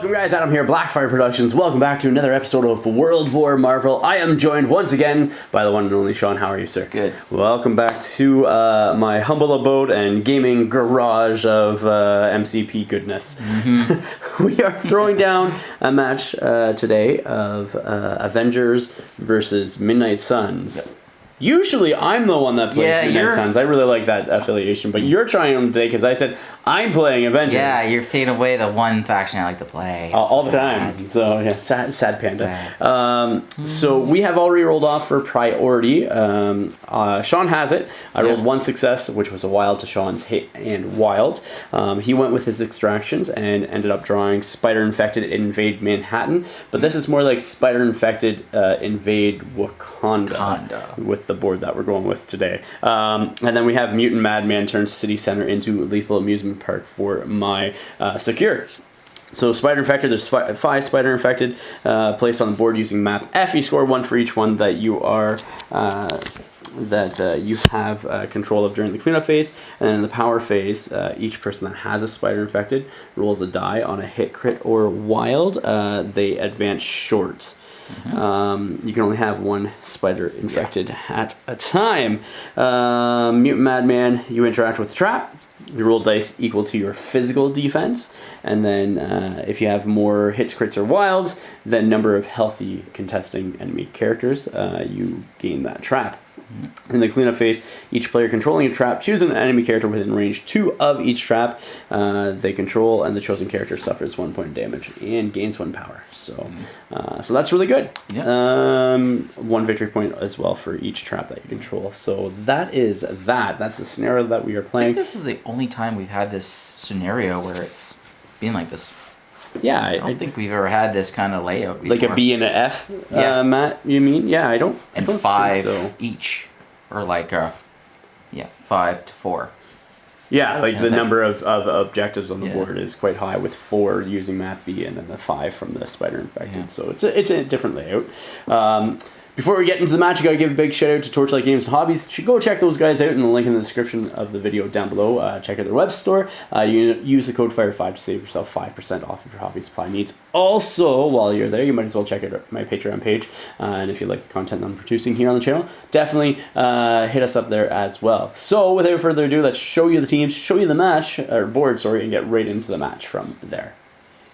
Welcome guys, Adam here, Blackfyre Productions. Welcome back to another episode of World War Marvel. I am joined once again by the one and only Sean. How are you, sir? Good. Welcome back to my humble abode and gaming garage of MCP goodness. Mm-hmm. We are throwing down a match today of Avengers versus Midnight Suns. Yep. Usually I'm the one that plays Midnight Suns. I really like that affiliation, but you're trying them today because I said I'm playing Avengers. Yeah, you're taking away the one faction I like to play. All the time. So yeah, sad panda. So we have already rolled off for priority. Sean has it. I rolled one success, which was a wild to Sean's hit and wild. He went with his extractions and ended up drawing Spider Infected Invade Manhattan, but this is more like Spider Infected Invade Wakanda with the board that we're going with today. And then we have Mutant Madman turns City Center into Lethal Amusement Park for my secure. So Spider Infected, there's 5 Spider Infected placed on the board using map F. You score 1 for each one that you are you have control of during the cleanup phase. And then in the power phase, each person that has a Spider Infected rolls a die on a hit, crit, or wild. They advance short. Mm-hmm. You can only have one Spider Infected at a time. Mutant Madman, you interact with Trap. You roll dice equal to your physical defense, and then if you have more hits, crits, or wilds, then number of healthy contesting enemy characters, you gain that trap. In the cleanup phase, each player controlling a trap chooses an enemy character within range 2 of each trap they control, and the chosen character suffers 1 point of damage and gains 1 power. So that's really good. Yeah. 1 victory point as well for each trap that you control. So that's the scenario that we are playing. I think this is the only time we've had this scenario where it's been like this. Yeah, I don't think we've ever had this kind of layout before. Like a B and an F, Matt, you mean? Yeah, I don't think 5 each. Or like, 5 to 4. Yeah, like the number of objectives on the board is quite high, with 4 using map B and then the 5 from the Spider Infected. Yeah. So it's a different layout. Before we get into the match, I gotta give a big shout out to Torchlight Games and Hobbies. You should go check those guys out in the link in the description of the video down below. Check out their web store. You use the code FIRE5 to save yourself 5% off of your hobby supply needs. Also, while you're there, you might as well check out my Patreon page. And if you like the content I'm producing here on the channel, definitely hit us up there as well. So without further ado, let's show you the teams, show you the match, or board, sorry, and get right into the match from there.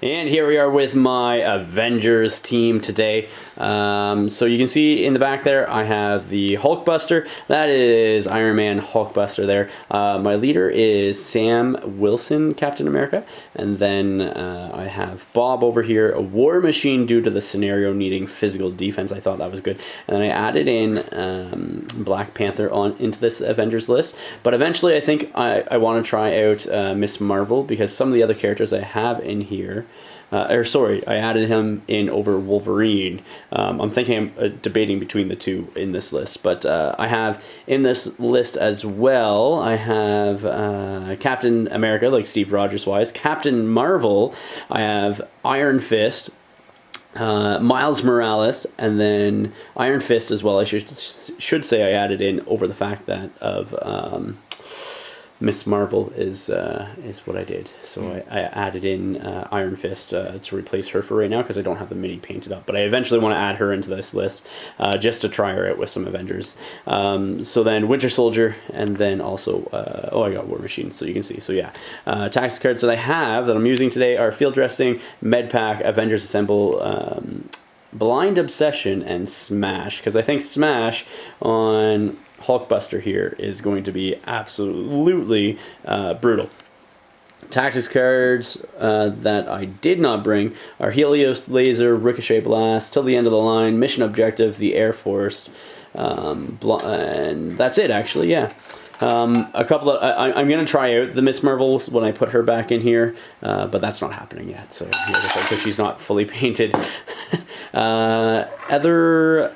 And here we are with my Avengers team today. So you can see in the back there, I have the Hulkbuster. That is Iron Man Hulkbuster there. My leader is Sam Wilson, Captain America. And then I have Bob over here, a War Machine due to the scenario needing physical defense. I thought that was good. And then I added in Black Panther into this Avengers list. But eventually I think I want to try out Miss Marvel, because some of the other characters I have in here, I added him in over Wolverine. I'm debating between the two in this list, but I have in this list as well, I have Captain America, like Steve Rogers wise, Captain Marvel, I have Iron Fist, Miles Morales, and then Iron Fist as well. I should say I added in over the fact that of Miss Marvel is what I did. So I added in Iron Fist to replace her for right now, because I don't have the mini painted up. But I eventually want to add her into this list just to try her out with some Avengers. So then Winter Soldier, and then also, I got War Machine, so you can see. So yeah, tactics cards that I have that I'm using today are Field Dressing, Med Pack, Avengers Assemble, Blind Obsession, and Smash. Because I think Smash on Hulkbuster here is going to be absolutely brutal. Tactics cards that I did not bring are Helios Laser, Ricochet Blast, Till the End of the Line, Mission Objective, the Air Force, and that's it actually, yeah. A couple of, I'm going to try out the Miss Marvel when I put her back in here, but that's not happening yet, so because she's not fully painted. Other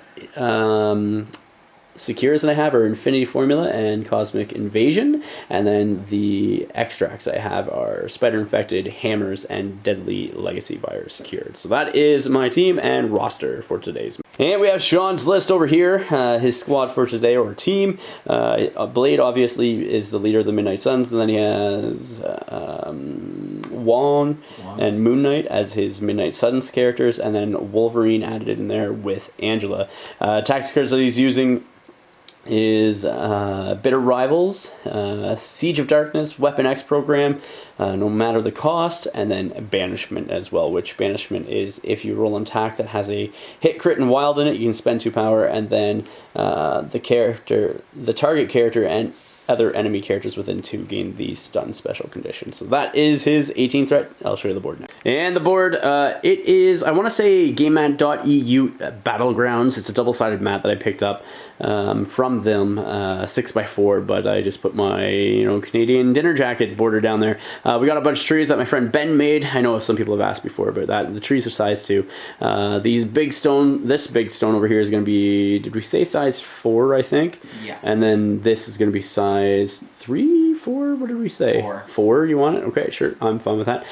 secures that I have are Infinity Formula and Cosmic Invasion, and then the extracts I have are Spider Infected, Hammers, and Deadly Legacy Virus secured. So that is my team and roster for today's. And we have Sean's list over here, his squad for today, or team. Blade obviously is the leader of the Midnight Suns, and then he has Wong and Moon Knight as his Midnight Suns characters, and then Wolverine added in there with Angela. Tactics cards that he's using is Bitter Rivals, Siege of Darkness, Weapon X program, no matter the cost, and then Banishment as well, which Banishment is if you roll an attack that has a hit, crit, and wild in it, you can spend 2 power, and then the target character and other enemy characters within 2 gain the stun special condition. So that is his 18 threat. I'll show you the board now. And the board, it is, I want to say GameMat.eu Battlegrounds. It's a double-sided mat that I picked up from them, 6x4, but I just put my Canadian dinner jacket border down there. We got a bunch of trees that my friend Ben made. I know some people have asked before about that. The trees are size 2. This big stone over here is going to be, did we say size 4, I think? Yeah. And then this is going to be size 3, 4, what did we say? 4. 4, you want it? Okay, sure, I'm fine with that.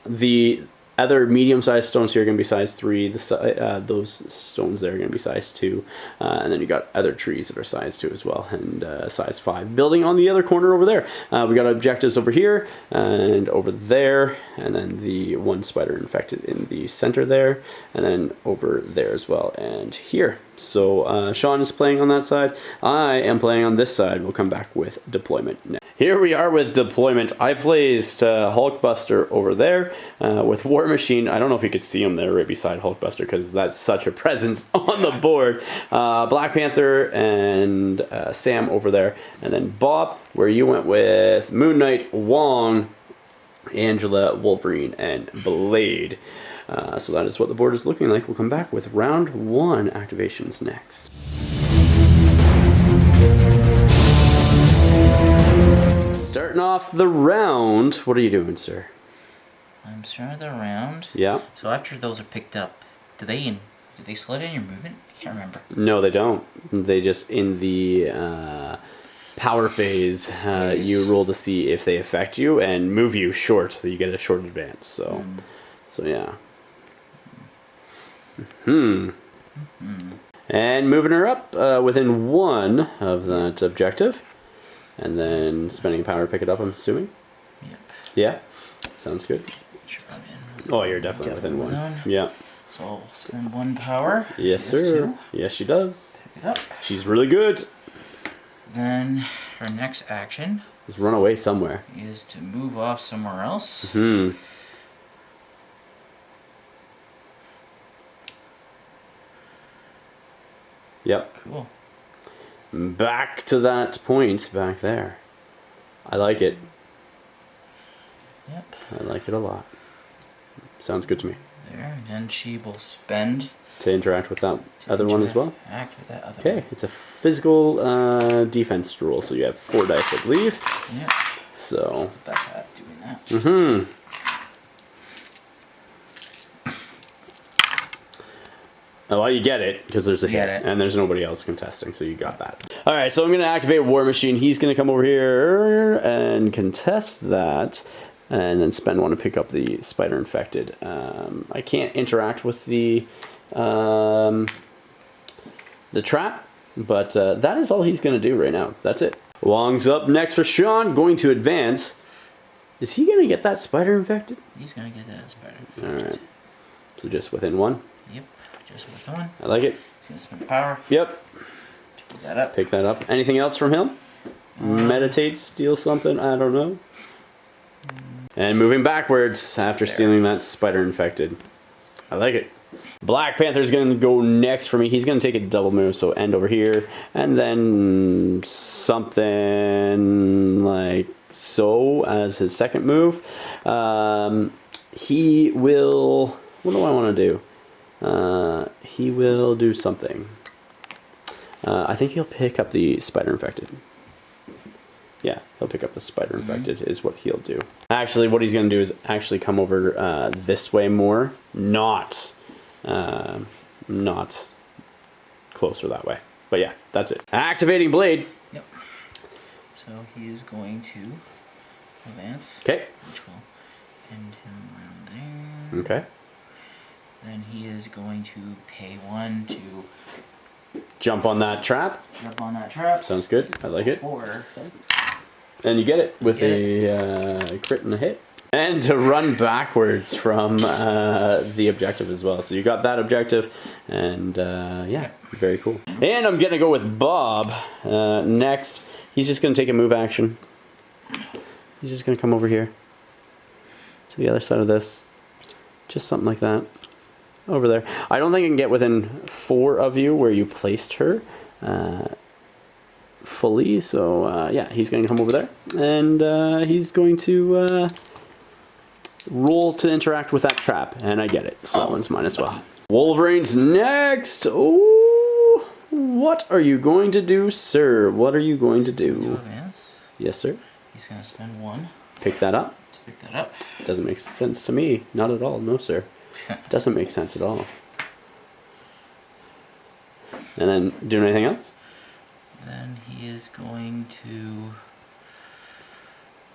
The other medium-sized stones here are going to be size 3. Those stones there are going to be size 2. And then you got other trees that are size 2 as well, and size 5. Building on the other corner over there. We got objectives over here and over there, and then the one spider infected in the center there, and then over there as well, and here. So Sean is playing on that side. I am playing on this side. We'll come back with deployment next. Here we are with deployment. I placed Hulkbuster over there with War Machine. I don't know if you could see him there right beside Hulkbuster because that's such a presence on the board. Black Panther and Sam over there. And then Bob, where you went with Moon Knight, Wong, Angela, Wolverine, and Blade. So that is what the board is looking like. We'll come back with round 1 activations next. Starting off the round, what are you doing, sir? I'm starting the round. Yeah. So after those are picked up, do they slow down your movement? I can't remember. No, they don't. They just, in the power phase, you roll to see if they affect you and move you short. You get a short advance. So yeah. And moving her up within 1 of that objective. And then spending power to pick it up, I'm assuming? Yep. Yeah? Sounds good. Sure, I'm in. Oh, you're definitely within 1. Yeah. So I'll spend 1 power. Yes, She has sir. 2. Yes, she does. Pick it up. She's really good. Then her next action Just run away somewhere. is to move off somewhere else. Yep. Cool. Back to that point back there. I like it. Yep. I like it a lot. Sounds good to me. There, and then she will spend To interact with that other one as well? Act with that other Okay, one. it's a physical defense roll, so you have 4 dice, I believe. Yep. So. The best at doing that. Oh, well, you get it, because there's a hit, and there's nobody else contesting, so you got that. Alright, so I'm going to activate War Machine. He's going to come over here and contest that, and then spend 1 to pick up the Spider Infected. I can't interact with the trap, but that is all he's going to do right now. That's it. Wong's up next for Sean, going to advance. Is he going to get that Spider Infected? He's going to get that Spider Infected. Alright, so just within 1. Yep. Just with 1. I like it. He's going to spend power. Yep. Pick that up. Pick that up. Anything else from him? Meditate, steal something? I don't know. And moving backwards after stealing that Spider Infected. I like it. Black Panther's going to go next for me. He's going to take a double move, so end over here. And then something like so as his second move. He will... What do I want to do? He will do something. I think he'll pick up the Spider Infected. Yeah, he'll pick up the Spider Infected is what he'll do. Actually, what he's going to do is actually come over this way more. Not closer that way. But yeah, that's it. Activating Blade. Yep. So he is going to advance. Okay. Which will end him around there. Okay. Then he is going to pay 1 to jump on that trap. jump on that trap. Sounds good. I like it. 4. And you get it with a crit and a hit. And to run backwards from the objective as well. So you got that objective, and yeah, very cool. And I'm gonna go with Bob next. He's just gonna take a move action. He's just gonna come over here to the other side of this. Just something like that. Over there. I don't think I can get within 4 of you where you placed her fully. So yeah, he's gonna come over there. And he's going to roll to interact with that trap, and I get it, so that one's mine as well. Wolverine's next. Oh, what are you going to do, sir? What are you going to do? Yes, sir. He's gonna spend 1. Pick that up. To pick that up. Doesn't make sense to me. Not at all. No, sir. Doesn't make sense at all. And then doing anything else? Then he is going to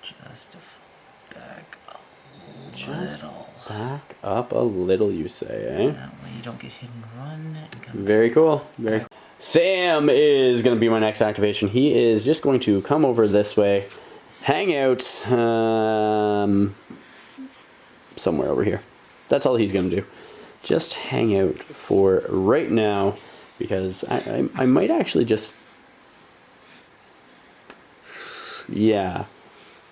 just back a little. Back up a little, you say, eh? That way you don't get hit and run. And come Very cool. Very. Sam is going to be my next activation. He is just going to come over this way, hang out somewhere over here. That's all he's going to do. Just hang out for right now, because I might actually just... Yeah,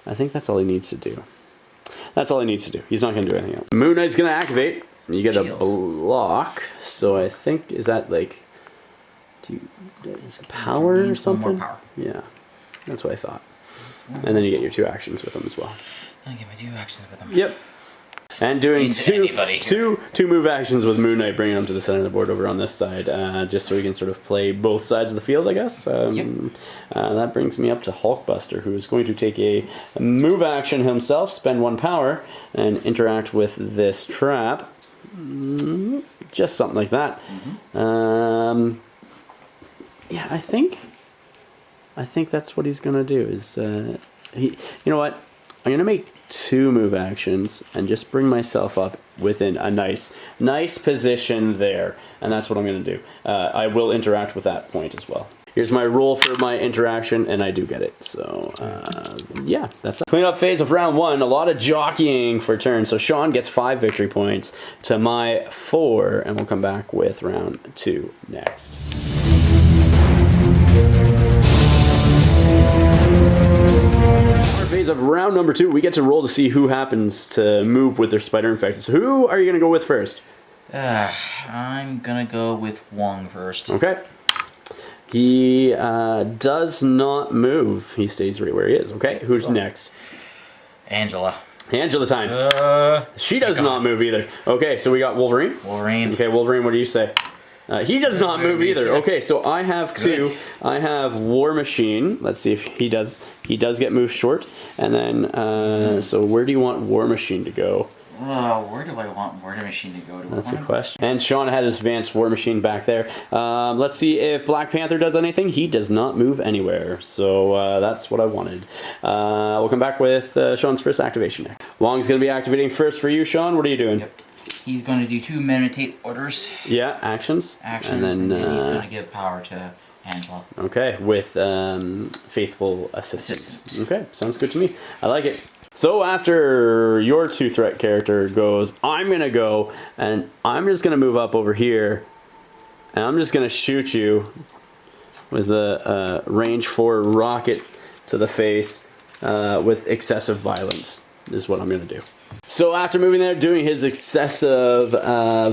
I think that's all he needs to do. That's all he needs to do. He's not going to do anything else. Moon Knight's going to activate. You get a block, so I think, is that like... Do you, power or something? More power. Yeah, that's what I thought. And then you get your 2 actions with him as well. I get my 2 actions with him. Yep. And doing two move actions with Moon Knight, bringing him to the center of the board over on this side, just so we can sort of play both sides of the field, I guess. That brings me up to Hulkbuster, who is going to take a move action himself, spend 1 power, and interact with this trap. Just something like that. Yeah, I think that's what he's gonna do. Is you know what? I'm gonna make 2 move actions and just bring myself up within a nice position there, and that's what I'm gonna do. I will interact with that point as well. Here's my roll for my interaction, and I do get it. So yeah, that's the cleanup phase of round 1. A lot of jockeying for turns. So Sean gets 5 victory points to my 4, and we'll come back with round 2 next. Phase of round number 2, we get to roll to see who happens to move with their spider infection. So who are you going to go with first? I'm going to go with Wong first. Okay. He does not move. He stays right where he is. Okay, who's next? Angela. Angela time. She does not move either. Okay, so we got Wolverine. Wolverine. Okay, Wolverine, what do you say? He does not move either. Okay, so I have 2. I have War Machine. Let's see if he does. He does get moved short. And then, so where do you want War Machine to go? Where do I want War Machine to go? That's the question. And Sean had his advanced War Machine back there. Let's see if Black Panther does anything. He does not move anywhere. So that's what I wanted. We'll come back with Sean's first activation. Wong's going to be activating first for you, Sean. What are you doing? Yep. He's going to do 2 meditate orders. Yeah, actions. And then he's going to give power to Angela. Okay, with faithful assistance. Okay, sounds good to me. I like it. So after your 2-threat character goes, I'm going to go, and I'm just going to move up over here, and I'm just going to shoot you with a range 4 rocket to the face with excessive violence, is what I'm going to do. So after moving there, doing his excessive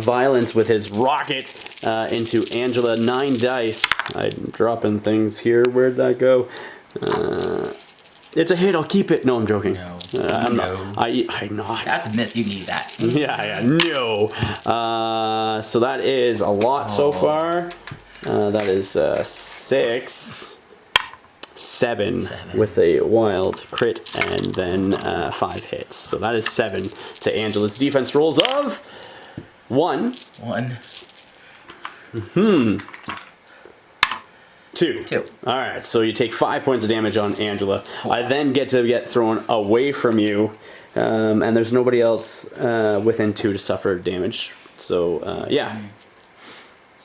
violence with his rocket into Angela, 9 dice. I'm dropping things here. Where'd that go? It's a hit. I'll keep it. No, I'm joking. No. I'm not. I'm not. That's a miss. You need that. Yeah. No. So that is a lot so far. That is 6. 7 with a wild crit, and then 5 hits. So that is 7 to Angela's defense rolls of 1. 2. Alright, so you take 5 points of damage on Angela. I then get thrown away from you, and there's nobody else within 2 to suffer damage. So, yeah.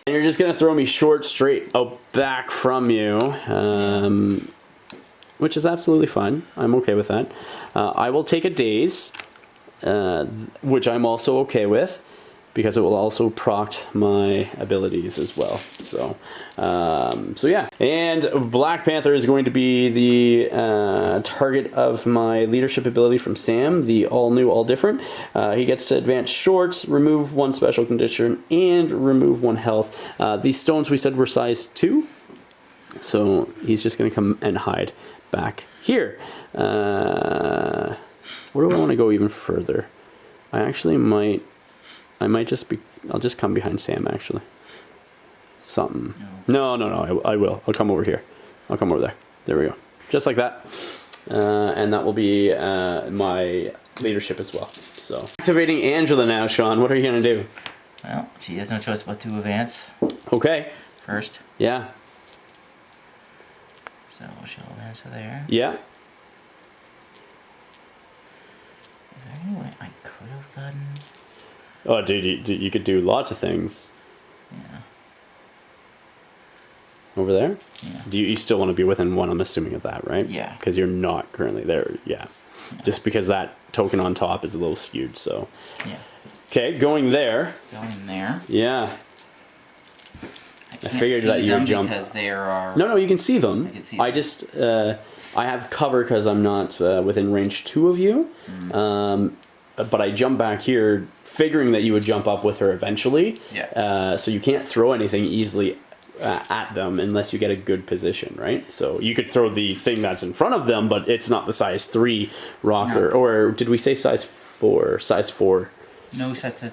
And you're just going to throw me short straight out back from you, which is absolutely fine. I'm okay with that. I will take a daze, which I'm also okay with, because it will also proc my abilities as well. So, so yeah. And Black Panther is going to be the target of my leadership ability from Sam, the all new, all different. He gets to advance short, remove 1 special condition, and remove 1 health. These stones we said were size 2, so he's just going to come and hide back here. Where do I want to go even further? I actually might. I'll just come behind Sam, actually. Something. No, I will. I'll come over here. I'll come over there. There we go. Just like that. And that will be my leadership as well. So, activating Angela now, Sean. What are you going to do? Well, she has no choice but to advance. Okay. First. Yeah. So, she'll advance to there. Yeah. Is there any way I could have gotten... Oh, dude, you could do lots of things. Yeah. Over there? Yeah. Do you still want to be within 1, I'm assuming, of that, right? Yeah. Because you're not currently there. Yeah. Just because that token on top is a little skewed, so. Yeah. Okay, going there. Going there. Yeah. I figured that you would jump. Because there are... No, you can see them. I can see I them. just, I have cover because I'm not within range 2 of you. But I jump back here, figuring that you would jump up with her eventually. Yeah. So you can't throw anything easily at them unless you get a good position, right? So you could throw the thing that's in front of them, but it's not the size 3 rocker. No. Or did we say size 4? Size 4. No, size 3,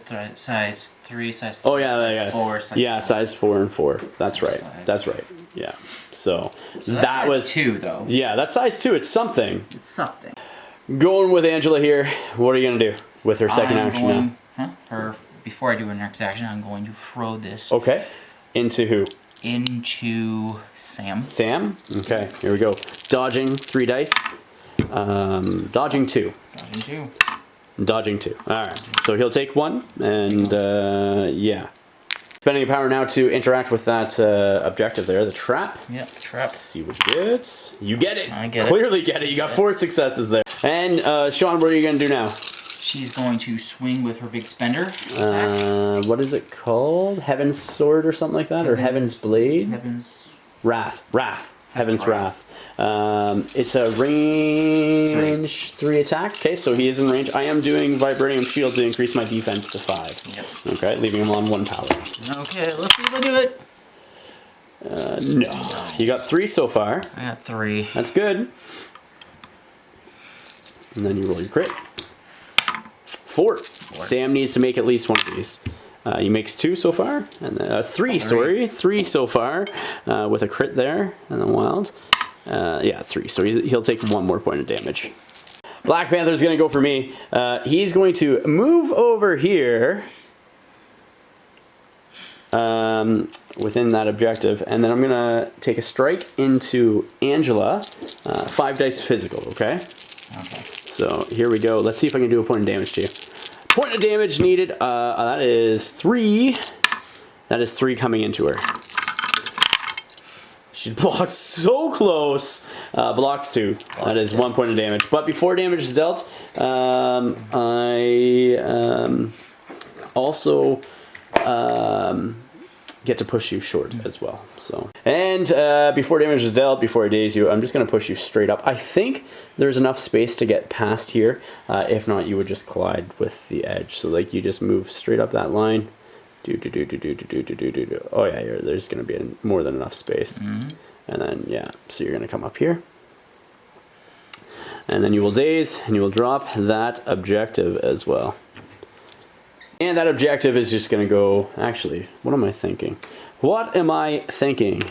size 4, size 4. Size 4 and 4. That's Size right. 5. That's right. Yeah. So That that was size 2, though. Yeah, that's size 2. It's something. It's something. Going with Angela here. What are you gonna do with her second action now? Before I do her next action, I'm going to throw this Okay. Into who? into Sam. Sam? Okay, here we go. Dodging 3 dice. Dodging 2. Dodging 2. Dodging 2. Alright, so he'll take 1, and yeah. Spending a power now to interact with that objective there, the trap. Yep, trap. Let's see what you get. You get it. I get it. Clearly get it. You got 4 successes there. And Sean, what are you going to do now? She's going to swing with her big spender. What is it called? Heaven's Sword or something like that? Or Heaven's Blade? Heaven's... Wrath. Heaven's Wrath. It's a range 3 attack. Okay, so he is in range. I am doing Vibranium Shield to increase my defense to 5. Yep. Okay, leaving him on 1 power. Okay, let's see if I do it. No. You got 3 so far. I got 3. That's good. And then you roll your crit. 4. Sam needs to make at least 1 of these. He makes 2 so far, and then 3. Sorry, 3 so far, with a crit there, and then wild. Yeah, 3. So he'll take 1 more point of damage. Black Panther's gonna go for me. He's going to move over here, within that objective, and then I'm gonna take a strike into Angela. 5 dice physical. Okay. Okay. So here we go. Let's see if I can do a point of damage to you. Point of damage needed. That is 3. That is 3 coming into her. She blocks so close. Blocks 2. That is 1 point of damage. But before damage is dealt, I also get to push you short as well. So, and before damage is dealt, before I daze you, I'm just going to push you straight up. I think there's enough space to get past here. If not, you would just collide with the edge. So like you just move straight up that line. Oh yeah, there's going to be more than enough space. And then yeah, so you're going to come up here. And then you will daze and you will drop that objective as well. And that objective is just going to go... Actually, what am I thinking? What am I thinking?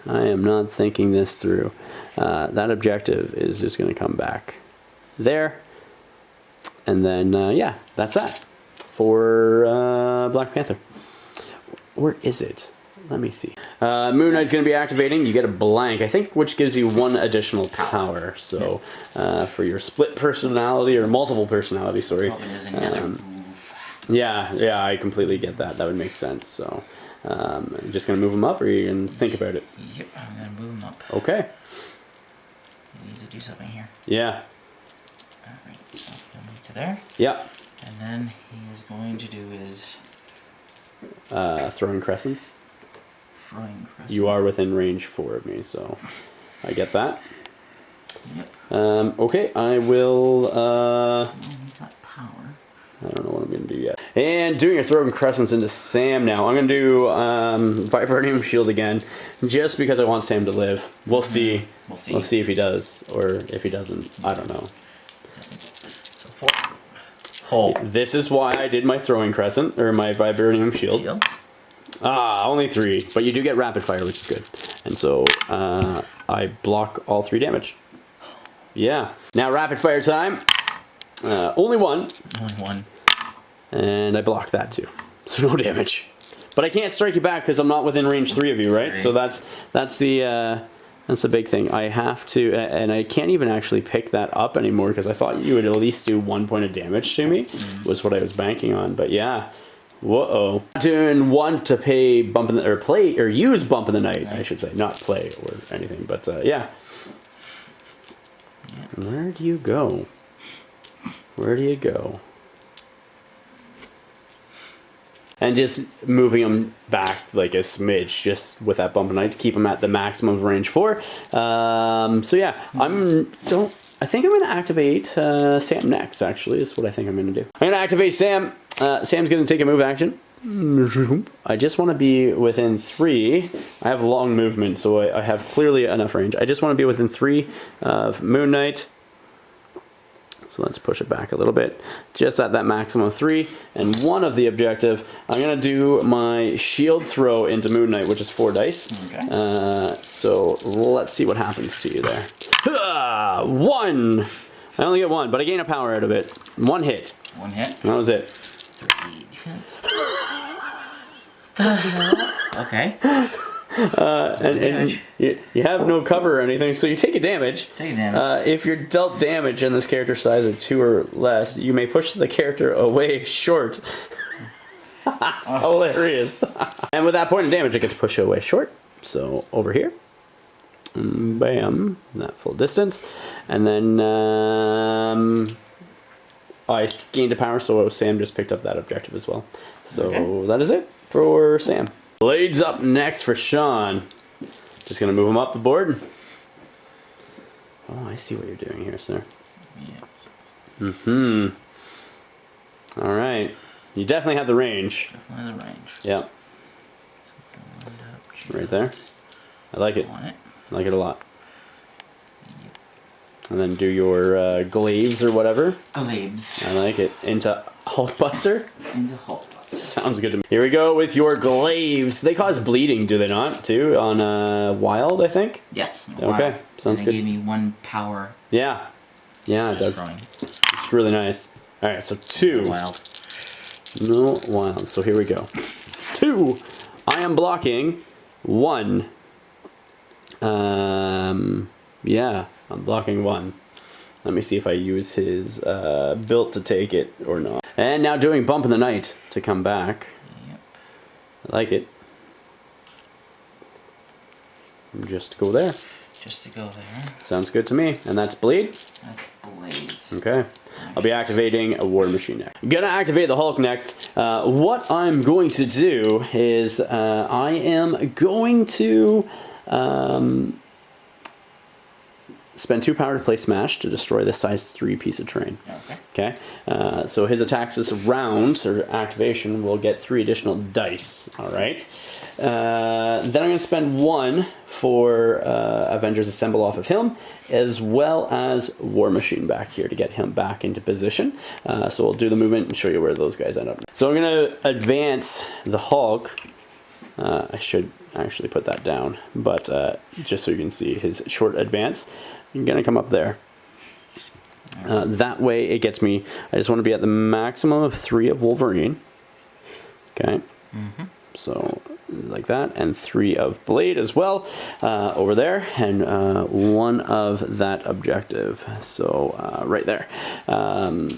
I am not thinking this through. That objective is just going to come back there. And then, yeah, that's that for Black Panther. Where is it? Let me see. Moon Knight's going to be activating. You get a blank, I think, which gives you 1 additional power. So, for your split personality or multiple personality, sorry. Yeah, I completely get that. That would make sense. So, you're just gonna move them up, or you can think about it. Yep, I'm gonna move them up. Okay. You need to do something here. Yeah. All right, so I'm gonna move to there. Yeah. then he is going to do his throwing crescents. throwing crescent. You are within range 4 of me, so I get that. Yep. Okay, I will. He's got power. I don't know what I'm going to do yet. And doing a throwing crescents into Sam now. I'm going to do Vibranium Shield again, just because I want Sam to live. We'll see. We'll see. We'll see if he does, or if he doesn't. I don't know. So 4. Hole. This is why I did my throwing crescent, or my Vibranium Shield. Only 3, but you do get rapid fire, which is good. And so I block all 3 damage. Yeah. Now rapid fire time. Only 1. Only 1. And I block that too. So no damage. But I can't strike you back because I'm not within range 3 of you, right? So that's the big thing. I have to, and I can't even actually pick that up anymore because I thought you would at least do 1 point of damage to me, was what I was banking on. But yeah. Whoa. Doing 1 to pay bump in the, or play, or use bump in the night, I should say. Not play or anything, but yeah. Where do you go? Where do you go? And just moving him back like a smidge, just with that bump in the night, to keep him at the maximum of range 4. So yeah, I think I'm going to activate Sam next, actually, is what I think I'm going to do. I'm going to activate Sam. Sam's going to take a move action. I just want to be within 3. I have long movement, so I have clearly enough range. I just want to be within 3 of Moon Knight. So let's push it back a little bit, just at that maximum of 3. And 1 of the objective, I'm going to do my shield throw into Moon Knight, which is 4 dice. Okay. So let's see what happens to you there. 1! I only get 1, but I gain a power out of it. 1 hit. 1 hit. That was it. 3 defense. Okay. And you have no cover or anything, so you take a damage. Take a damage. If you're dealt damage and this character size of 2 or less, you may push the character away short. That's hilarious. And with that point of damage, I get to push you away short. So over here. Bam. That full distance. And then I gained a power, so Sam just picked up that objective as well. So that is it for Sam. Blades up next for Sean. Just gonna move him up the board. Oh, I see what you're doing here, sir. Yeah. All right. You definitely have the range. Definitely the range. Yeah. Right there. I like it. I like it a lot. And then do your glaives or whatever. Glaives. I like it. Into Hulkbuster. Into Hulkbuster. Sounds good to me. Here we go with your glaives. They cause bleeding, do they not, too? On wild, I think? Yes. Okay, Wild. sounds and good. They gave me 1 power. Yeah. Yeah, it does. Throwing. It's really nice. Alright, so 2. Wild. No wild. So here we go. 2. I am blocking 1. Yeah, I'm blocking 1. Let me see if I use his built to take it or not. And now doing bump in the night to come back. Yep. I like it. Just to go there. Just to go there. Sounds good to me. And that's bleed. That's blades. Okay. I'll be activating a War Machine next. I'm gonna activate the Hulk next. What I'm going to do is I am going to spend 2 power to play Smash to destroy the size 3 piece of terrain. Okay. So his attacks this round, or activation, will get 3 additional dice. Alright. Then I'm going to spend 1 for Avengers Assemble off of him, as well as War Machine back here to get him back into position. So we'll do the movement and show you where those guys end up. So I'm going to advance the Hulk. I should actually put that down, but just so you can see his short advance. I'm going to come up there. That way it gets me, I just want to be at the maximum of 3 of Wolverine. Okay. So like that, and 3 of Blade as well over there, and 1 of that objective. So right there. I'm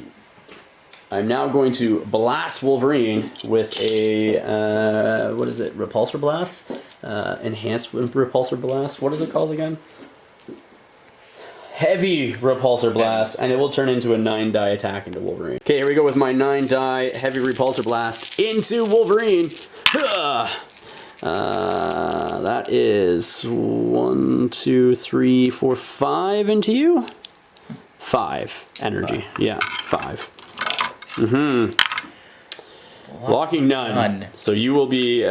now going to blast Wolverine with a, what is it, Repulsor Blast? Enhanced Repulsor Blast? What is it called again? heavy repulsor blast, and it will turn into a 9-die attack into Wolverine. Okay, here we go with my 9-die heavy repulsor blast into Wolverine. That is 1, 2, 3, 4, 5 into you. 5 energy. 5. Yeah, 5. Blocking none. So you will be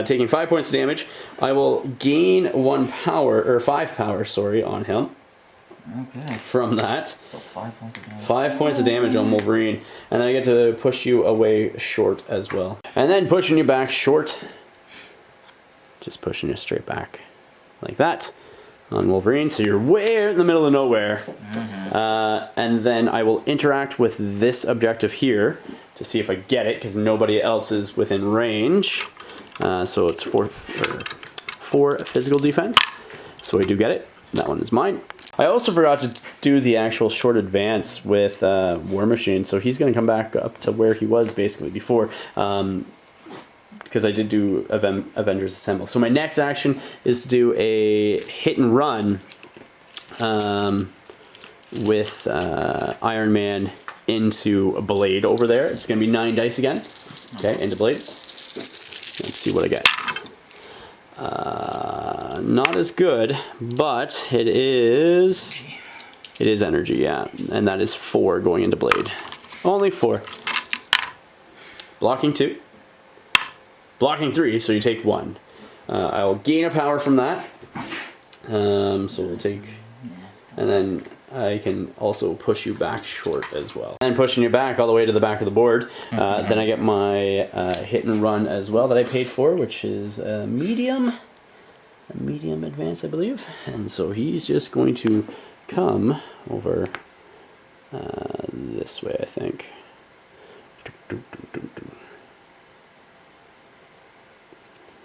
taking 5 points of damage. I will gain 5 power, on him. Okay. From that. So 5 points of damage. 5 points of damage on Wolverine. And then I get to push you away short as well. And then pushing you back short. Just pushing you straight back. Like that. On Wolverine. So you're way in the middle of nowhere. And then I will interact with this objective here to see if I get it, because nobody else is within range. So it's 4 physical defense. So I do get it. That one is mine. I also forgot to do the actual short advance with War Machine, so he's going to come back up to where he was basically before, because I did do Avengers Assemble. So my next action is to do a hit and run with Iron Man into a Blade over there. It's going to be 9 dice again. Okay, into Blade. Let's see what I get. Not as good, but it is energy, yeah. And that is 4 going into Blade. Only 4. Blocking 2. Blocking 3, so you take 1. I will gain a power from that. So we'll take... And then I can also push you back short as well. And pushing you back all the way to the back of the board. Then I get my hit and run as well that I paid for, which is a medium advance, I believe. And so he's just going to come over this way, I think.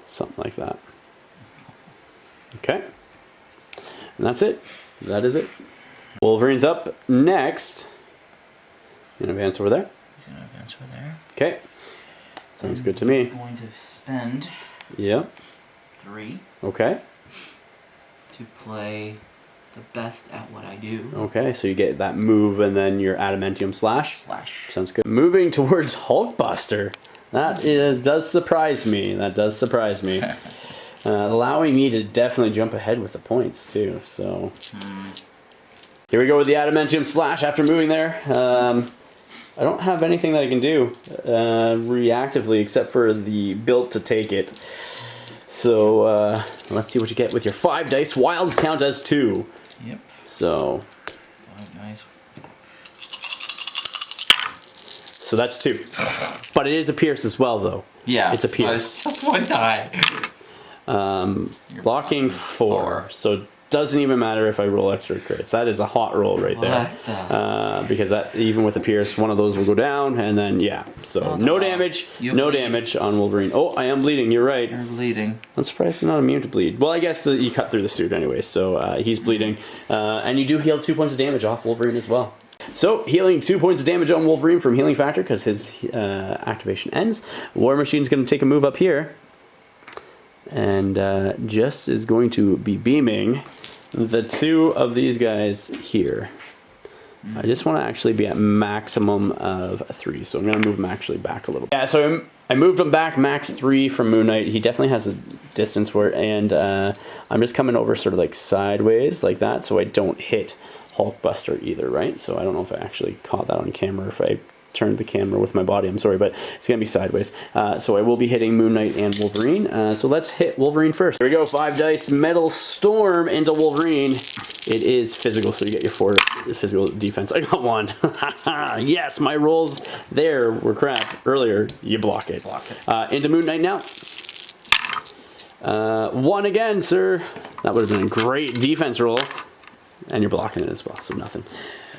Something like that. Okay. And that's it. That is it. Wolverine's up next. You gonna advance over there? He's gonna advance over there. Okay. Sounds good to me. He's going to spend 3. Okay. To play the best at what I do. Okay, so you get that move and then your adamantium slash. Sounds good. Moving towards Hulkbuster. That does surprise me. That does surprise me. Allowing me to definitely jump ahead with the points too. So here we go with the adamantium slash after moving there. I don't have anything that I can do reactively except for the built to take it. So let's see what you get with your 5 dice. Wilds count as 2. Yep. So 5 dice. So that's 2. But it is a pierce as well, though. Yeah. It's a pierce. That's 1 die. Blocking 4. So doesn't even matter if I roll extra crits. That is a hot roll right there. Because that, even with a pierce, one of those will go down, and then yeah. So no damage, no damage on Wolverine. Oh, I am bleeding. You're right. You're bleeding. I'm surprised he's not immune to bleed. Well, I guess you cut through the suit anyway, so he's bleeding, and you do heal 2 points of damage off Wolverine as well. So, healing 2 points of damage on Wolverine from Healing Factor because his activation ends. War Machine's going to take a move up here. And just is going to be beaming the 2 of these guys here. I just want to actually be at maximum of 3. So I'm going to move him actually back a little bit. Yeah, so I moved him back max 3 from Moon Knight. He definitely has a distance for it. And I'm just coming over sort of like sideways like that so I don't hit Hulkbuster either, right? So I don't know if I actually caught that on camera, if I turned the camera with my body, I'm sorry, but it's gonna be sideways. So I will be hitting Moon Knight and Wolverine. So let's hit Wolverine first. Here we go, 5 dice, Metal Storm into Wolverine. It is physical, so you get your 4 physical defense. I got 1. Yes, my rolls there were crap earlier. You block it. Into Moon Knight now. 1 again, sir. That would have been a great defense roll. And you're blocking it as well, so nothing.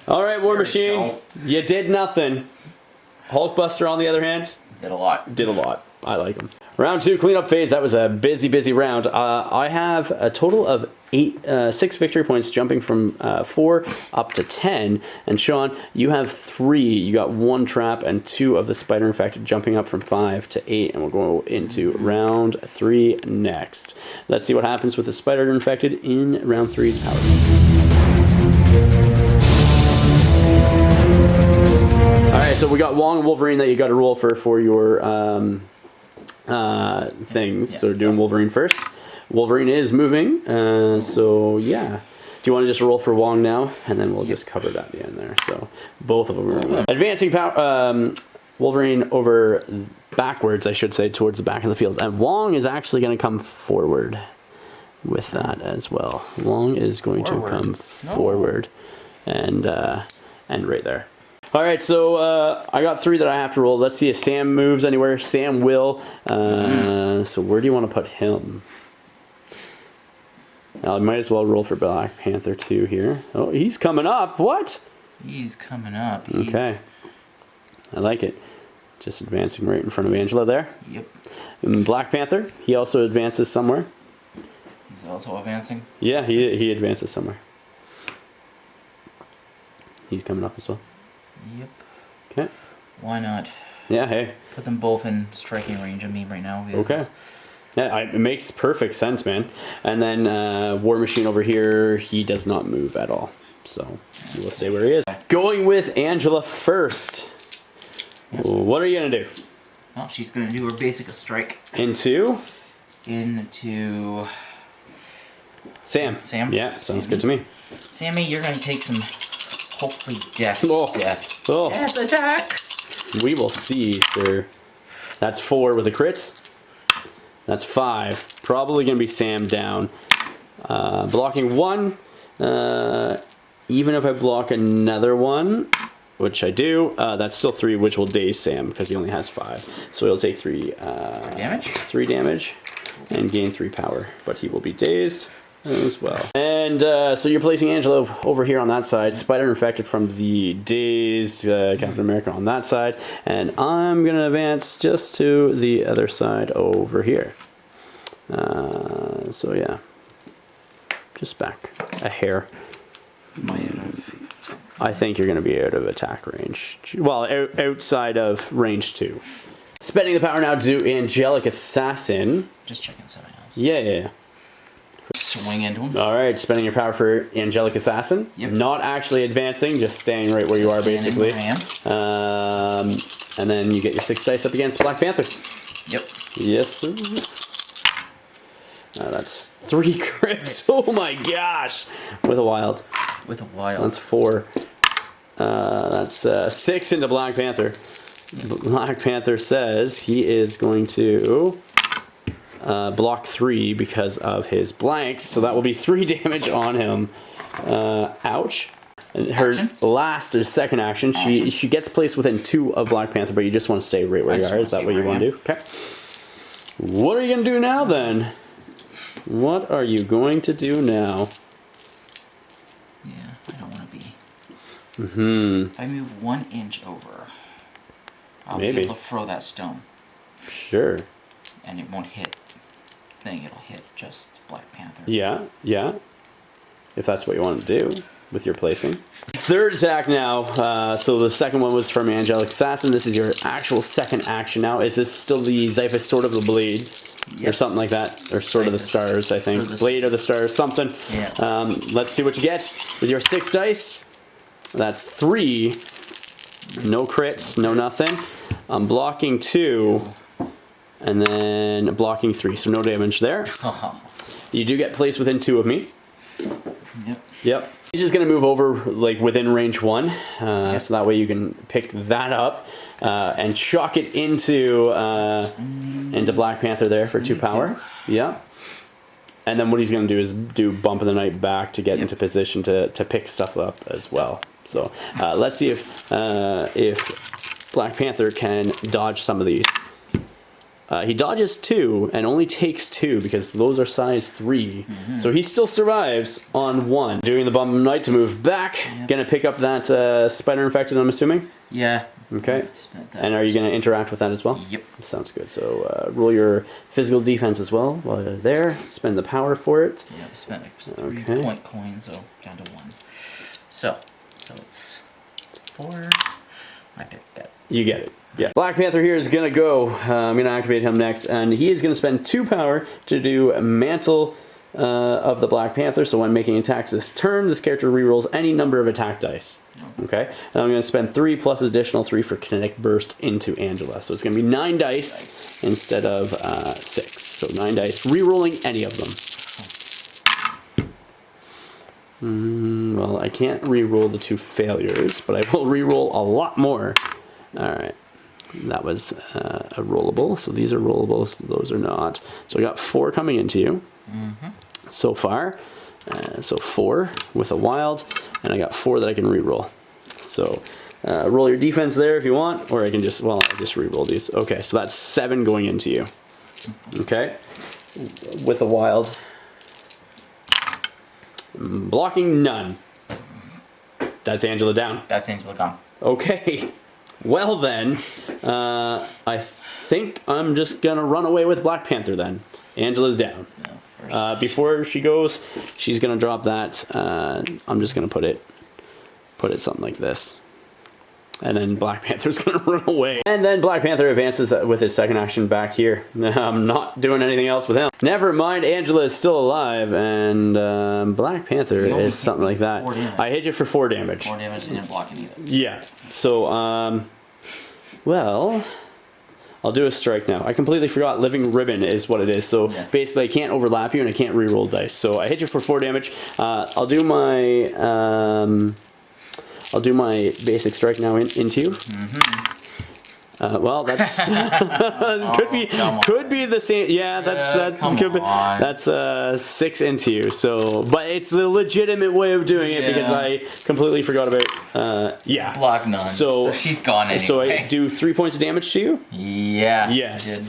All right, War Machine, you did nothing. Hulkbuster, on the other hand, did a lot. Did a lot. I like him. Round 2, cleanup phase. That was a busy round. I have a total of 6 victory points, jumping from 4 up to 10. And Sean, you have 3. You got 1 trap and 2 of the spider infected, jumping up from 5 to 8. And we'll go into round 3 next. Let's see what happens with the spider infected in round 3's power. so we got Wong and Wolverine that you got to roll for your things. So doing Wolverine first. Wolverine is moving, so yeah. Do you want to just roll for Wong now? And then we'll just cover that at the end there. So both of them are moving. Advancing power, Wolverine over backwards, I should say, towards the back of the field. And Wong is actually going to come forward with that as well. Wong is going to come forward and right there. All right, so I got 3 that I have to roll. Let's see if Sam moves anywhere. Sam will. So where do you want to put him? I might as well roll for Black Panther 2 here. Oh, he's coming up. What? He's coming up. Okay. I like it. Just advancing right in front of Angela there. Yep. And Black Panther, he also advances somewhere. He's also advancing? Yeah, he advances somewhere. He's coming up as well. Yep. Okay. Why not? Yeah, hey. Put them both in striking range of me right now. Okay. Yeah, it makes perfect sense, man. And then War Machine over here, he does not move at all. So we'll stay where he is. Going with Angela first. Yep. What are you going to do? Well, she's going to do her basic strike. Into Sam. Sam? Yeah, sounds good to me. Sammy, you're going to take some, hopefully, death. Death attack! We will see, sir. That's 4 with a crit. That's 5. Probably going to be Sam down. Blocking 1. Even if I block another one, which I do, that's still 3, which will daze Sam because he only has 5. So he'll take 3 damage. 3 damage and gain 3 power, but he will be dazed as well. And so you're placing Angela over here on that side, Spider infected from the dazed Captain America on that side, and I'm gonna advance just to the other side over here. So yeah, just back a hair. I think you're gonna be out of attack range. Well, outside of range 2. Spending the power now to do Angelic Assassin. Just checking something else. Yeah. Swing into him. All right, spending your power for Angelic Assassin. Yep. Not actually advancing, just staying right where you are, basically. Where I am. And then you get your 6 dice up against Black Panther. Yep. Yes, sir. That's 3 crits. Oh my gosh! With a wild. With a wild. That's 4. That's 6 into Black Panther. Black Panther says he is going to block 3 because of his blanks, so that will be 3 damage on him. Ouch. And her last or second action, she gets placed within 2 of Black Panther, but you just want to stay right where you are. Is that what you want to do? Okay. What are you going to do now then? What are you going to do now? Yeah, I don't want to be. Mm-hmm. If I move 1 inch over, I'll be able to throw that stone. Sure. And it won't hit thing, it'll hit just Black Panther. Yeah, yeah. If that's what you want to do with your placing. Third attack now. So the second one was from Angelic Assassin. This is your actual second action now. Is this still the Xiphus Sword of the Blade? Yes. Or something like that? Or Sword of the Stars, I think. Blade of the Stars, something. Yeah. Let's see what you get with your 6 dice. That's 3. No crits, no nothing. I'm blocking 2. And then blocking 3, so no damage there. You do get placed within 2 of me. Yep. He's just gonna move over like within range 1, so that way you can pick that up and chuck it into Black Panther there for 2 power. Yeah. And then what he's gonna do is do Bump of the Night back to get into position to pick stuff up as well. So let's see if Black Panther can dodge some of these. He dodges 2 and only takes 2 because those are size 3. So he still survives on 1. Doing the Bump of Night to move back. Gonna pick up that Spider Infected, I'm assuming? Yeah. Okay. And are you gonna interact with that as well? Yep. Sounds good. So roll your physical defense as well while you're there. Spend the power for it. Yeah, I spent 3 point coins, so down to 1. So it's 4. I picked that. You get it. Yeah. Black Panther here is going to go. I'm going to activate him next. And he is going to spend 2 power to do Mantle of the Black Panther. So when making attacks this turn, this character rerolls any number of attack dice. Okay, and I'm going to spend 3 plus additional 3 for Kinetic Burst into Angela. So it's going to be 9 dice instead of 6. So 9 dice, re-rolling any of them. Well, I can't re-roll the 2 failures, but I will re-roll a lot more. Alright, that was a rollable. So these are rollables, those are not. So I got 4 coming into you so far. So 4 with a wild, and I got 4 that I can re-roll. So roll your defense there if you want, or I can just, well, I'll just re-roll these. Okay, so that's 7 going into you. Okay, with a wild. Blocking none. That's Angela down. That's Angela gone. Okay. Well then, I think I'm just gonna run away with Black Panther then. Angela's down. Before she goes, she's gonna drop that. I'm just gonna put it something like this. And then Black Panther's gonna run away. And then Black Panther advances with his second action back here. I'm not doing anything else with him. Never mind, Angela is still alive, and Black Panther is something like that. I hit you for 4 damage. 4 damage and you're blocking either. Yeah. So, well, I'll do a strike now. I completely forgot Living Ribbon is what it is. So basically I can't overlap you and I can't re-roll dice. So I hit you for 4 damage. I'll do my basic strike now into you. Well, that's could be the same. Yeah, that's 6 into you. So, but it's the legitimate way of doing it because I completely forgot about. Block none. So she's gone anyway. So I do 3 points of damage to you. Yeah. Yes.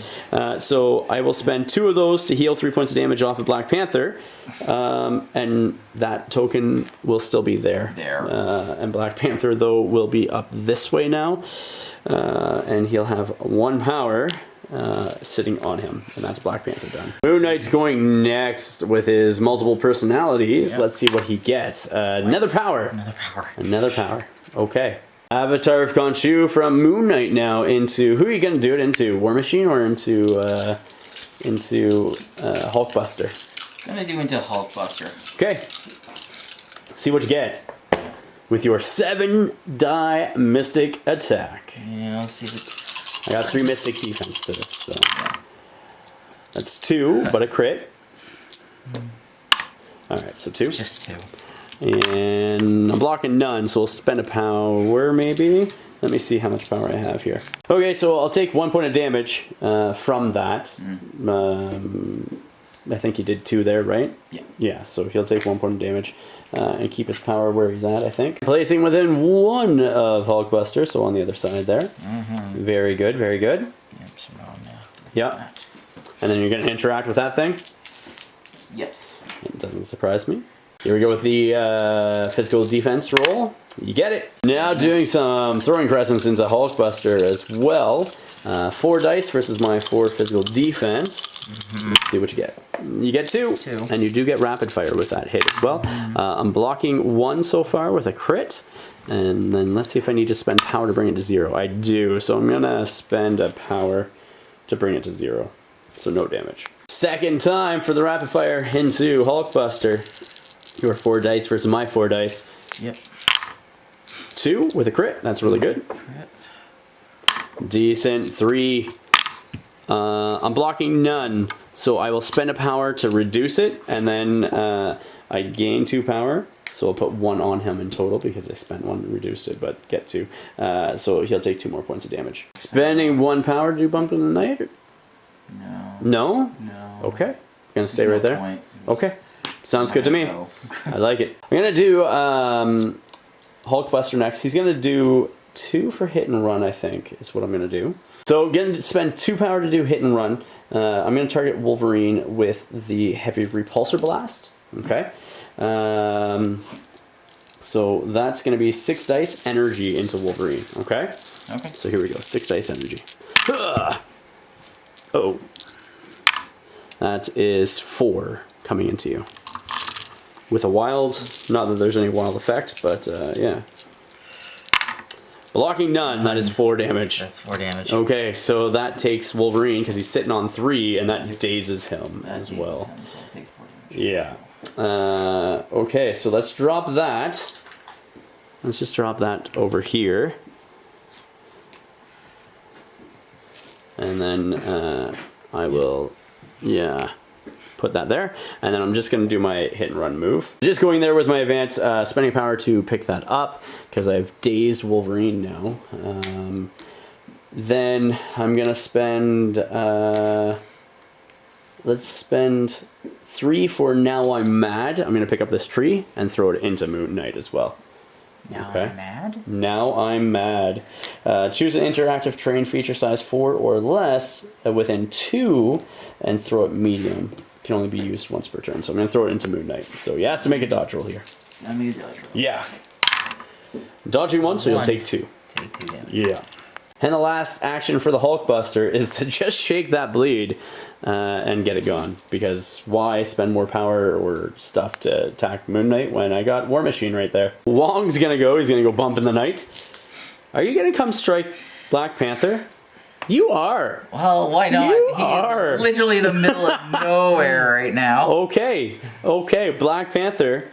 So I will spend 2 of those to heal 3 points of damage off of Black Panther, and that token will still be there. And Black Panther though will be up this way now. And he'll have 1 power sitting on him, and that's Black Panther done. Moon Knight's going next with his multiple personalities. Let's see what he gets. Another power. Another power. Okay. Avatar of Khonshu from Moon Knight now into, who are you going to do it into? War Machine or into Hulkbuster? I'm going to do into Hulkbuster. Okay. Let's see what you get with your 7-die Mystic attack. Yeah, I'll see if I got 3 Mystic defense to this, so that's 2, but a crit. Alright, so 2. Just 2. And I'm blocking none, so we'll spend a power maybe. Let me see how much power I have here. Okay, so I'll take 1 point of damage from that. I think he did 2 there, right? Yeah. Yeah, so he'll take 1 point of damage and keep his power where he's at, I think. Placing within 1 of Hulkbuster, so on the other side there. Very good, very good. Yeah. And then you're going to interact with that thing? Yes. It doesn't surprise me. Here we go with the physical defense roll. You get it. Now doing some throwing crescents into Hulkbuster as well. 4 dice versus my 4 physical defense. Let's see what you get. You get 2. And you do get rapid fire with that hit as well. I'm blocking 1 so far with a crit. And then let's see if I need to spend power to bring it to 0. I do. So I'm going to spend a power to bring it to 0. So no damage. Second time for the rapid fire into Hulkbuster. Your 4 dice versus my 4 dice. Yep. 2 with a crit. That's really good. Decent. 3. I'm blocking none, so I will spend a power to reduce it, and then I gain 2 power. So I'll put 1 on him in total because I spent 1 and reduced it, but get 2. So he'll take 2 more points of damage. Spending 1 power to do Bump in the Night? No. No? No. Okay. Gonna stay right there? Okay. Sounds good to me. I like it. I'm gonna do Hulkbuster next. He's gonna do 2 for hit and run, I think, is what I'm gonna do. So I'm gonna spend 2 power to do hit and run. I'm gonna target Wolverine with the heavy repulsor blast. Okay. So that's gonna be 6 dice energy into Wolverine. Okay. Okay. So here we go. 6 dice energy. Oh. That is 4 coming into you. With a wild, not that there's any wild effect, but yeah. Blocking none, that is 4 damage. That's 4 damage. Okay, so that takes Wolverine, because he's sitting on 3, and that dazes him as well. Him, so I'll take 4 damage. Yeah. Okay, so let's drop that. Let's just drop that over here. And then I will, put that there. And then I'm just going to do my hit and run move. Just going there with my advance, spending power to pick that up because I've dazed Wolverine now. Then I'm going to spend, let's spend 3 for Now I'm Mad. I'm going to pick up this tree and throw it into Moon Knight as well. Now I'm mad? Now I'm mad. Choose an interactive terrain feature size 4 or less within 2 and throw it medium. Can only be used once per turn. So I'm going to throw it into Moon Knight. So he has to make a dodge roll here. I make a dodge roll. Yeah. Dodging 1, so you'll take 2. Take 2 damage. Yeah. And the last action for the Hulkbuster is to just shake that bleed and get it gone. Because why spend more power or stuff to attack Moon Knight when I got War Machine right there? Wong's gonna go. He's gonna go bump in the night. Are you gonna come strike Black Panther? You are. Well, why not? You He's are. literally in the middle of nowhere right now. Okay. Okay. Black Panther.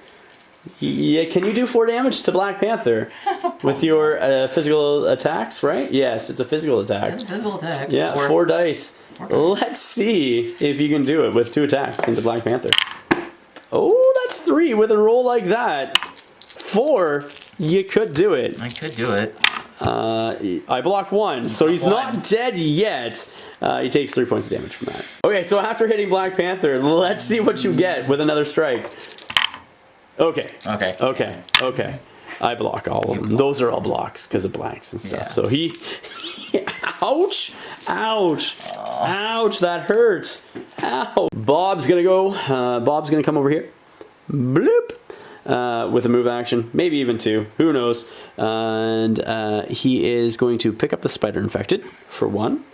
Yeah, can you do 4 damage to Black Panther with your physical attacks, right? Yes, it's a physical attack. It's a physical attack. Yeah, 4 dice. Let's see if you can do it with 2 attacks into Black Panther. Oh, that's 3 with a roll like that. 4, you could do it. I could do it. I block 1, so he's not dead yet. He takes 3 points of damage from that. Okay, so after hitting Black Panther, let's see what you get with another strike. Okay. Okay. Okay. Okay. I block all of them. Those are all blocks because of blanks and stuff. Yeah. So he... Ouch! Ouch! Ouch! That hurts! Ow! Bob's gonna go. Bob's gonna come over here. Bloop! With a move action. Maybe even 2. Who knows? And he is going to pick up the Spider Infected for 1.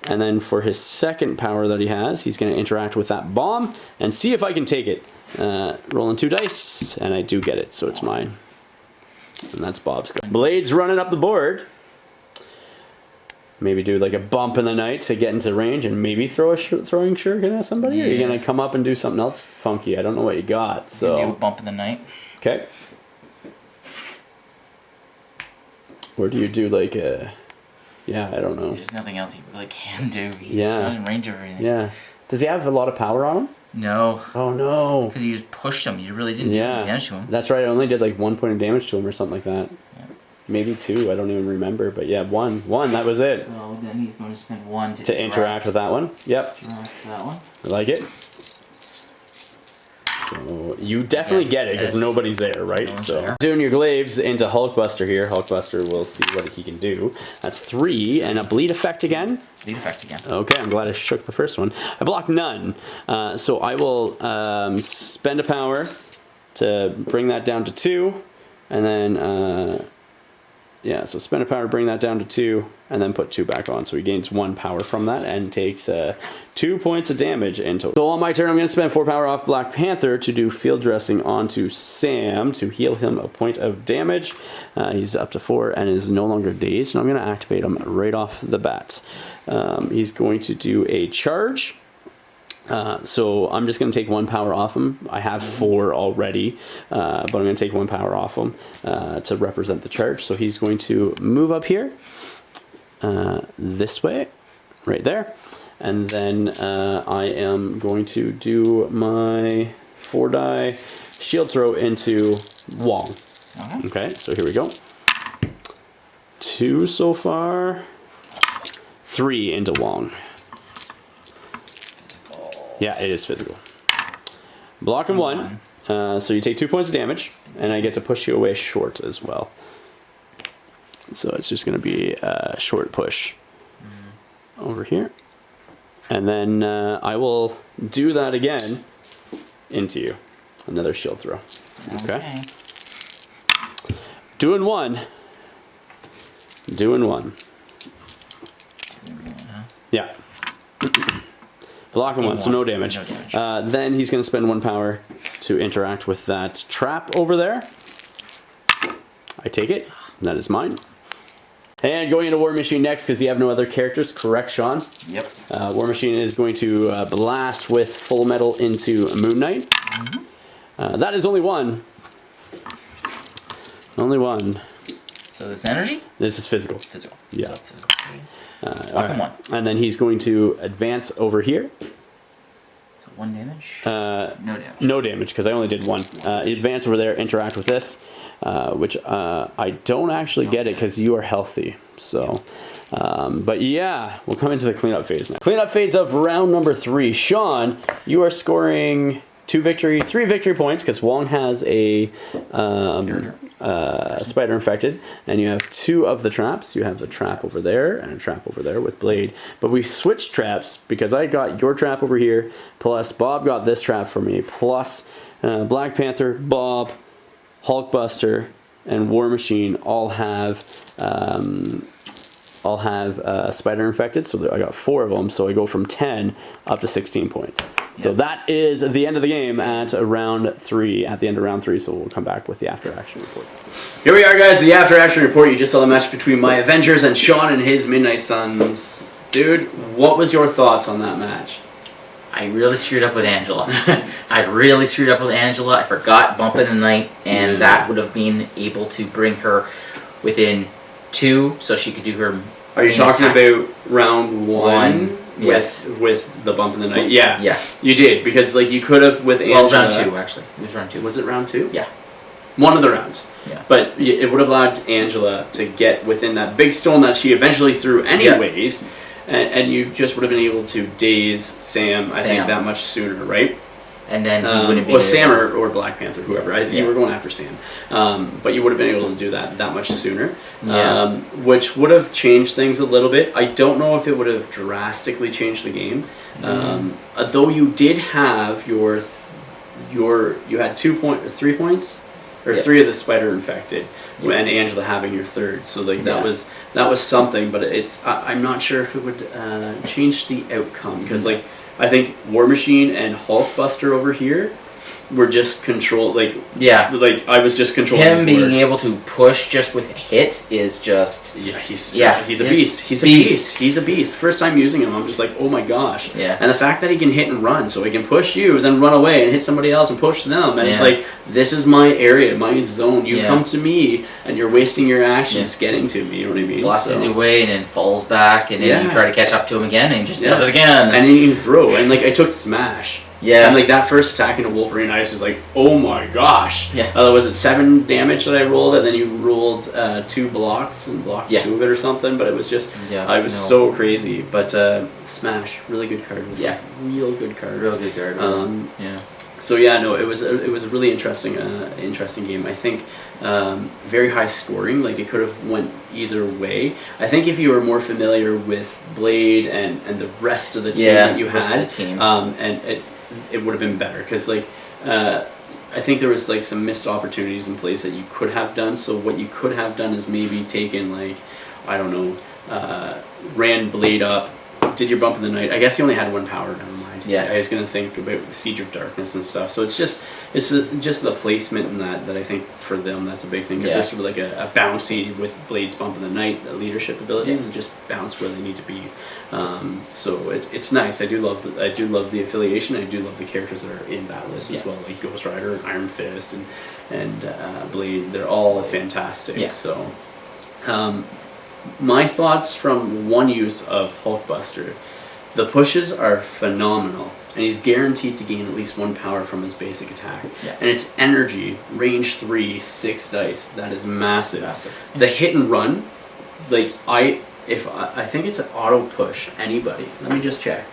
And then for his second power that he has, he's going to interact with that bomb and see if I can take it. Rolling 2 dice, and I do get it, so it's mine. And that's Bob's go. Blade's running up the board. Maybe do like a bump in the night to get into range and maybe throw a throwing shuriken at somebody? Yeah. Or are you going to come up and do something else funky? I don't know what you got. So do a bump in the night. Okay. Or do you do like a... Yeah, I don't know. There's nothing else he really can do. He's Yeah. not in range of anything. Yeah. Does he have a lot of power on him? No. Oh no. Because you just pushed him. You really didn't do any damage to him. That's right. I only did like 1 point of damage to him or something like that. Yeah. Maybe 2. I don't even remember. But yeah, 1. 1. That was it. So then he's going to spend 1 To interact with that one. Yep. Interact with that one. I like it. So you definitely get it because nobody's there, right? No one's So there. doing your glaives into Hulkbuster here. Hulkbuster will see what he can do. That's 3 and a bleed effect again. Bleed effect again. Okay, I'm glad I shook the first one. I block none, so I will spend a power to bring that down to 2, and then yeah, so spend a power to bring that down to 2, and then put 2 back on. So he gains 1 power from that and takes 2 points of damage in total. So on my turn, I'm going to spend 4 power off Black Panther to do field dressing onto Sam to heal him a point of damage. He's up to 4 and is no longer dazed, and I'm going to activate him right off the bat. He's going to do a charge. So I'm just going to take 1 power off him. I have 4 already, but I'm going to take 1 power off him to represent the charge. So he's going to move up here this way, right there. And then I am going to do my 4-die shield throw into Wong. Okay, so here we go. 2 so far. 3 into Wong. Yeah, it is physical. Blocking 1. So you take 2 points of damage, and I get to push you away short as well. So it's just going to be a short push over here. And then I will do that again into you. Another shield throw. Okay. Doing 1. Doing 1. Yeah. Blocking 1, so no damage. No damage. Then he's going to spend 1 power to interact with that trap over there. I take it. That is mine. And going into War Machine next, because you have no other characters. Correct, Sean? Yep. War Machine is going to blast with Full Metal into Moon Knight. That is only 1. Only one. So this energy? This is physical. Physical. Yeah. So physical. Alright. One. And then he's going to advance over here. So 1 damage? No damage. No damage, because I only did 1. Advance over there, interact with this, which I don't actually get it because you are healthy. So, but yeah, we'll come into the cleanup phase now. Cleanup phase of round number 3. Sean, you are scoring 3 victory points, because Wong has a spider infected, and you have 2 of the traps. You have a trap over there and a trap over there with Blade. But we switched traps because I got your trap over here, plus Bob got this trap for me, plus Black Panther, Bob, Hulkbuster, and War Machine all have spider infected, so I got 4 of them, so I go from 10 up to 16 points. So that is the end of the game at round 3, at the end of round 3, so we'll come back with the after action report. Here we are, guys, the after action report. You just saw the match between my Avengers and Sean and his Midnight Suns. Dude, what was your thoughts on that match? I really screwed up with Angela. I forgot Bump in the Night, and that would have been able to bring her within 2, so she could do her. Are you talking about round 1? Yes. With the Bump in the Night? Yeah. Yeah. You did, because like you could have with Angela. Well, round 2 actually. It was round 2. Was it round 2? Yeah. One of the rounds. Yeah. But it would have allowed Angela to get within that big stone that she eventually threw anyways, and you just would have been able to daze Sam, I think, that much sooner, right? And then he wouldn't be. Well, Sam or Black Panther, whoever. You were going after Sam, but you would have been able to do that much sooner, which would have changed things a little bit. I don't know if it would have drastically changed the game, though you did have you had 3 points, or 3 of the spider infected, and Angela having your 3rd. So like that was something, but I'm not sure if it would change the outcome, because like. I think War Machine and Hulkbuster over here were just control, like I was just controlling him being able to push just with hits is just he's a beast. He's a beast. First time using him, I'm just like, oh my gosh. Yeah. And the fact that he can hit and run, so he can push you, then run away and hit somebody else and push them, and it's like, this is my area, my zone. You come to me, and you're wasting your actions getting to me. You know what I mean? Blosses away and then falls back, and then you try to catch up to him again, and he just does it again. And then you can throw, and like I took Smash. Yeah. And like that first attack into Wolverine, I was just like, oh my gosh. Yeah. Was it 7 damage that I rolled, and then you rolled 2 blocks and blocked 2 of it or something? But it was just, I was so crazy. But Smash, really good card. Real good card. Real good card. So yeah, no, it was a really interesting game. I think very high scoring. Like it could have went either way. I think if you were more familiar with Blade and the rest of the team that you had, and it would have been better, because like I think there was like some missed opportunities in plays that you could have done. So what you could have done is maybe taken, like, I don't know, ran Blade up, did your Bump in the Night. I guess you only had 1 power. Never mind. Yeah. I was gonna think about the Siege of Darkness and stuff. So it's just the placement in that I think for them that's a big thing, because there's sort of like a bouncy with Blade's Bump in the Night, the leadership ability, and just bounce where they need to be. So it's nice. I do love the affiliation. I do love the characters that are in that list as well, like Ghost Rider, Iron Fist, and Blade. They're all fantastic. Yeah. So my thoughts from one use of Hulkbuster. The pushes are phenomenal, and he's guaranteed to gain at least 1 power from his basic attack. Yeah. And it's energy, range 3, 6 dice. That is massive. The hit and run, like I think it's an auto push anybody. Let me just check.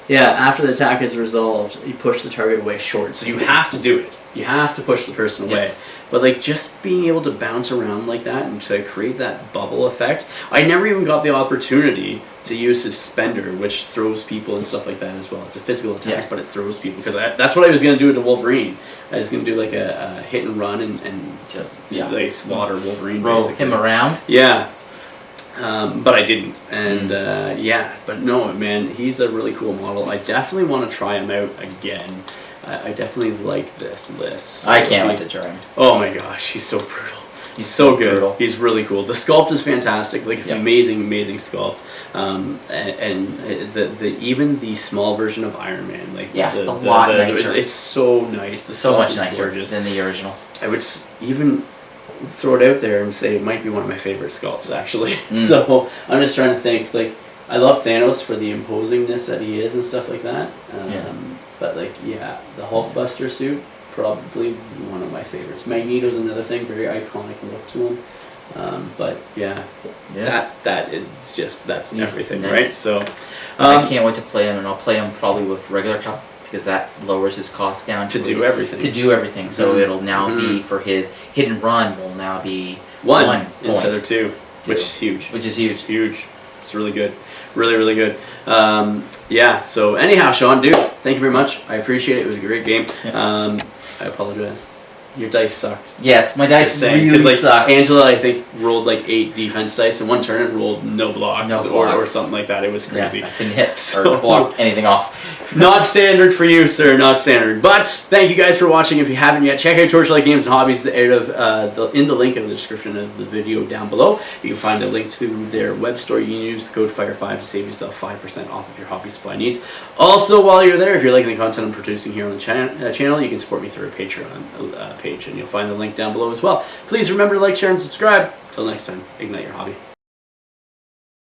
Yeah, after the attack is resolved, you push the target away short. So you have to do it. You have to push the person away. Yeah. But like just being able to bounce around like that and to create that bubble effect. I never even got the opportunity to use his Spender, which throws people and stuff like that as well. It's a physical attack, but it throws people. Because that's what I was going to do to Wolverine. I was going to do like a hit and run and just like slaughter Wolverine. Roll him around? Yeah. But I didn't. And but no, man, he's a really cool model. I definitely want to try him out again. I definitely like this list. So I can't wait to try him. Oh my gosh, he's so brutal. He's so good. Brutal. He's really cool. The sculpt is fantastic. Like amazing sculpt. And the even the small version of Iron Man, like it's a lot nicer. It's so nice. The so much nicer gorgeous than the original. I would even throw it out there and say it might be one of my favorite sculpts, actually. So I'm just trying to think, like, I love Thanos for the imposingness that he is and stuff like that. But, like, yeah, the Hulkbuster suit, probably one of my favorites. Magneto's another thing, very iconic look to him. But yeah, that is just, that's everything, nice. Right? So I can't wait to play him, and I'll play him probably with regular cap because that lowers his cost down to do everything. To do everything. So it'll now be for his hit and run will now be one instead of two, which is huge. Which is huge. Huge. It's really good. Really, really good. Yeah. So anyhow, Sean, dude, thank you very much. I appreciate it. It was a great game. I apologize. Your dice sucked. Yes, my dice really like, sucked. Angela, I think, rolled like 8 defense dice in one turn and rolled no blocks, or something like that. It was crazy. Yeah, I couldn't hit or block anything off. Not standard for you, sir. Not standard. But thank you guys for watching. If you haven't yet, check out Torchlight Games and Hobbies in the link in the description of the video down below. You can find a link to their web store. You can use the code FIRE5 to save yourself 5% off of your hobby supply needs. Also, while you're there, if you're liking the content I'm producing here on the channel, you can support me through a Patreon page, and you'll find the link down below as well. Please remember to like, share, and subscribe. Until next time, ignite your hobby.